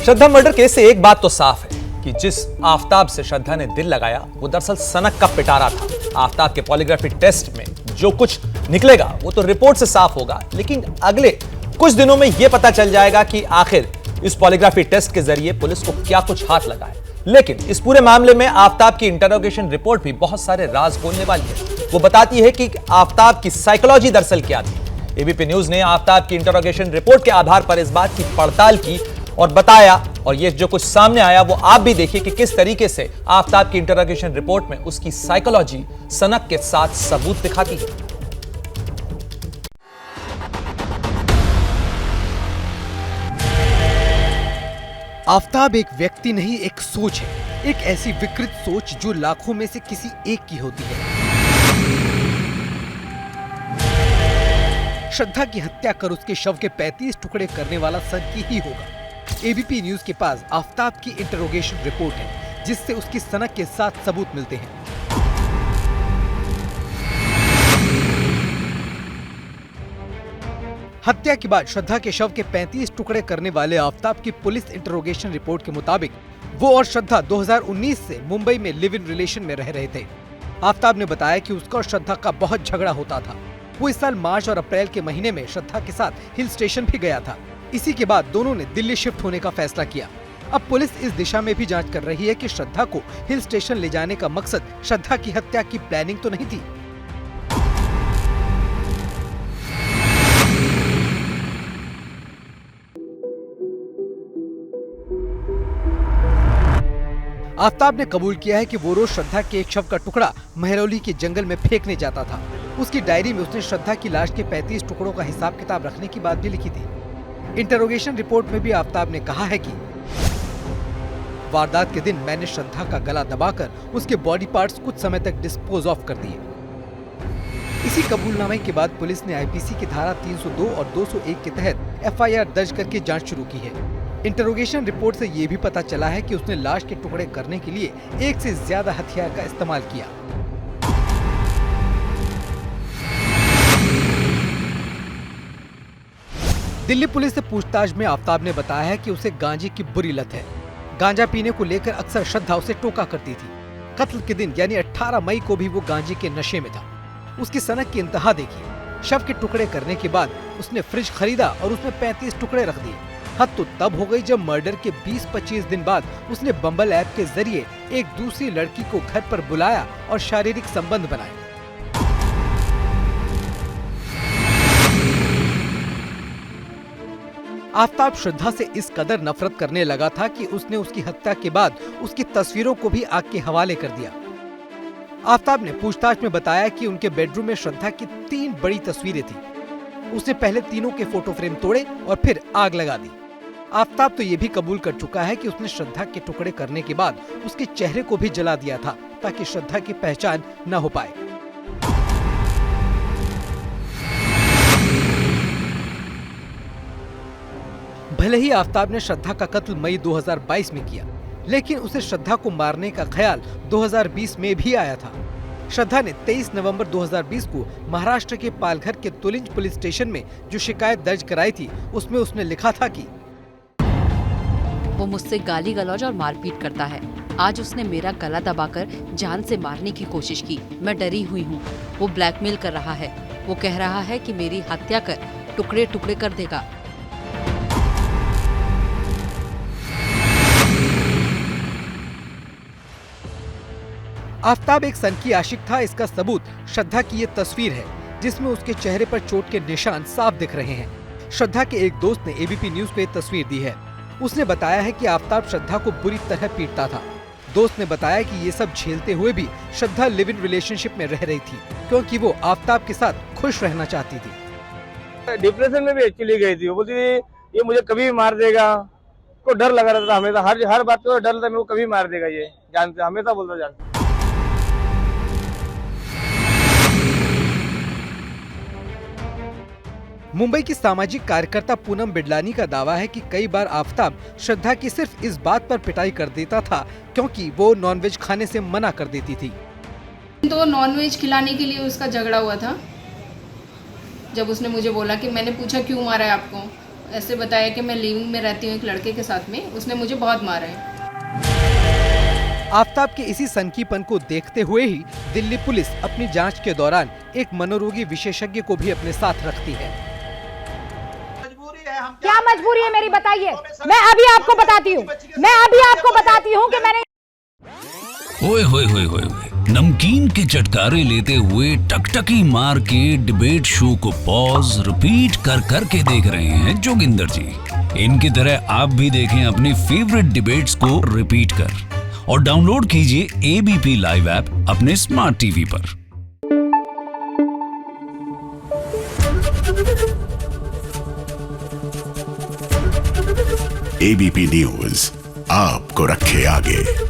श्रद्धा murder case से एक बात तो साफ है कि जिस आफताब से श्रद्धा ने दिल लगाया वो दरअसल सनक का पिटारा था। आफताब के पॉलीग्राफी टेस्ट में जो कुछ निकलेगा वो तो रिपोर्ट से साफ होगा, लेकिन अगले कुछ दिनों में यह पता चल जाएगा कि आखिर इस पॉलीग्राफी टेस्ट के जरिए पुलिस को क्या कुछ हाथ लगा है। लेकिन इस पूरे मामले में आफताब की इंटरोगेशन रिपोर्ट भी बहुत सारे राज खोलने वाली है। वो बताती है कि आफताब की साइकोलॉजी दरअसल क्या थी। एबीपी न्यूज ने आफताब की इंटरोगेशन रिपोर्ट के आधार पर इस बात की पड़ताल की और बताया, और ये जो कुछ सामने आया वो आप भी देखिए कि किस तरीके से आफताब की इंटरोगेशन रिपोर्ट में उसकी साइकोलॉजी सनक के साथ सबूत दिखाती है। आफताब एक व्यक्ति नहीं, एक सोच है। एक ऐसी विकृत सोच जो लाखों में से किसी एक की होती है। श्रद्धा की हत्या कर उसके शव के 35 टुकड़े करने वाला सनकी ही होगा। एबीपी न्यूज के पास आफताब की इंटरोगेशन रिपोर्ट है, जिससे उसकी सनक के साथ सबूत मिलते हैं। हत्या के बाद श्रद्धा के शव के 35 टुकड़े करने वाले आफताब की पुलिस इंटरोगेशन रिपोर्ट के मुताबिक वो और श्रद्धा 2019 से मुंबई में लिव इन रिलेशन में रह रहे थे। आफताब ने बताया कि उसका और श्रद्धा का बहुत झगड़ा होता था। वो इस साल मार्च और अप्रैल के महीने में श्रद्धा के साथ हिल स्टेशन भी गया था। इसी के बाद दोनों ने दिल्ली शिफ्ट होने का फैसला किया। अब पुलिस इस दिशा में भी जांच कर रही है कि श्रद्धा को हिल स्टेशन ले जाने का मकसद श्रद्धा की हत्या की प्लानिंग तो नहीं थी। आफताब ने कबूल किया है कि वो रोज श्रद्धा के एक शव का टुकड़ा महरौली के जंगल में फेंकने जाता था। उसकी डायरी में उसने श्रद्धा की लाश के 35 टुकड़ों का हिसाब किताब रखने की बात भी लिखी थी। इंटरोगेशन रिपोर्ट में भी आफताब ने कहा है कि वारदात के दिन मैंने श्रद्धा का गला दबाकर उसके बॉडी पार्ट्स कुछ समय तक डिस्पोज ऑफ कर दिए। इसी कबूलनामे के बाद पुलिस ने आईपीसी की धारा 302 और 201 के तहत एफआईआर दर्ज करके जांच शुरू की है। इंटरोगेशन रिपोर्ट से ये भी पता चला है कि उसने लाश के टुकड़े करने के लिए एक से ज्यादा हथियार का इस्तेमाल किया। दिल्ली पुलिस से पूछताछ में आफताब ने बताया है कि उसे गांजे की बुरी लत है। गांजा पीने को लेकर अक्सर श्रद्धा उसे टोका करती थी। कत्ल के दिन यानी 18 मई को भी वो गांजे के नशे में था। उसकी सनक की इंतहा देखिए। शव के टुकड़े करने के बाद उसने फ्रिज खरीदा और उसमें 35 टुकड़े रख दिए। हद तो तब हो गई जब मर्डर के 20-25 दिन बाद उसने बम्बल ऐप के जरिए एक दूसरी लड़की को घर पर बुलाया और शारीरिक संबंध बनाए। आफताब श्रद्धा से इस कदर नफरत करने लगा था कि उसने उसकी हत्या के बाद उसकी तस्वीरों को भी आग के हवाले कर दिया। आफताब ने पूछताछ में बताया कि उनके बेडरूम में श्रद्धा की 3 बड़ी तस्वीरें थी। उसने पहले तीनों के फोटो फ्रेम तोड़े और फिर आग लगा दी। आफताब तो ये भी कबूल कर चुका है कि उसने श्रद्धा के टुकड़े करने के बाद उसके चेहरे को भी जला दिया था ताकि श्रद्धा की पहचान न हो पाए। भले ही आफताब ने श्रद्धा का कत्ल मई 2022 में किया, लेकिन उसे श्रद्धा को मारने का ख्याल 2020 में भी आया था। श्रद्धा ने 23 नवंबर 2020 को महाराष्ट्र के पालघर के तुलिंज पुलिस स्टेशन में जो शिकायत दर्ज कराई थी, उसमें उसने लिखा था कि वो मुझसे गाली गलौज और मारपीट करता है। आज उसने मेरा गला दबाकर जान से मारने की कोशिश की। मैं डरी हुई हूँ। वो ब्लैकमेल कर रहा है। वो कह रहा है कि मेरी हत्या कर टुकड़े टुकड़े कर देगा। आफताब एक सनकी आशिक था। इसका सबूत श्रद्धा की ये तस्वीर है, जिसमें उसके चेहरे पर चोट के निशान साफ दिख रहे हैं। श्रद्धा के एक दोस्त ने एबीपी न्यूज को ये तस्वीर दी है। उसने बताया है कि आफताब श्रद्धा को बुरी तरह पीटता था। दोस्त ने बताया कि ये सब झेलते हुए भी श्रद्धा लिव इन रिलेशनशिप में रह रही थी, क्योंकि वो आफताब के साथ खुश रहना चाहती थी। डिप्रेशन में भी एक्चुअली गई थी। वो बोलती थी ये मुझे कभी भी मार देगा। को डर लगा रहता था हमेशा, हर बात को डर था, मेरे को कभी मार देगा ये, जानते हमेशा बोलता जानते। मुंबई की सामाजिक कार्यकर्ता पूनम बिडलानी का दावा है कि कई बार आफताब श्रद्धा की सिर्फ इस बात पर पिटाई कर देता था क्योंकि वो नॉनवेज खाने से मना कर देती थी। तो नॉनवेज खिलाने के लिए उसका झगड़ा हुआ था। जब उसने मुझे बोला कि मैंने पूछा क्यों मारा है आपको, ऐसे बताया कि मैं लिविंग में रहती हूँ एक लड़के के साथ में, उसने मुझे बहुत मारा है। आफताब के इसी सनकीपन को देखते हुए ही दिल्ली पुलिस अपनी जांच के दौरान एक मनोरोगी विशेषज्ञ को भी अपने साथ रखती है। क्या मजबूरी है मेरी, बताइए। मैं अभी आपको बताती हूँ कि मैंने ओए होए होए होए होए, नमकीन के चटकारे लेते हुए टकटकी मार के डिबेट शो को पॉज रिपीट कर कर के देख रहे हैं जोगिंदर जी। इनकी तरह आप भी देखें अपनी फेवरेट डिबेट्स को रिपीट कर और डाउनलोड कीजिए एबीपी लाइव ऐप अपने स्मार्ट टीवी पर। एबीपी न्यूज आपको रखे आगे।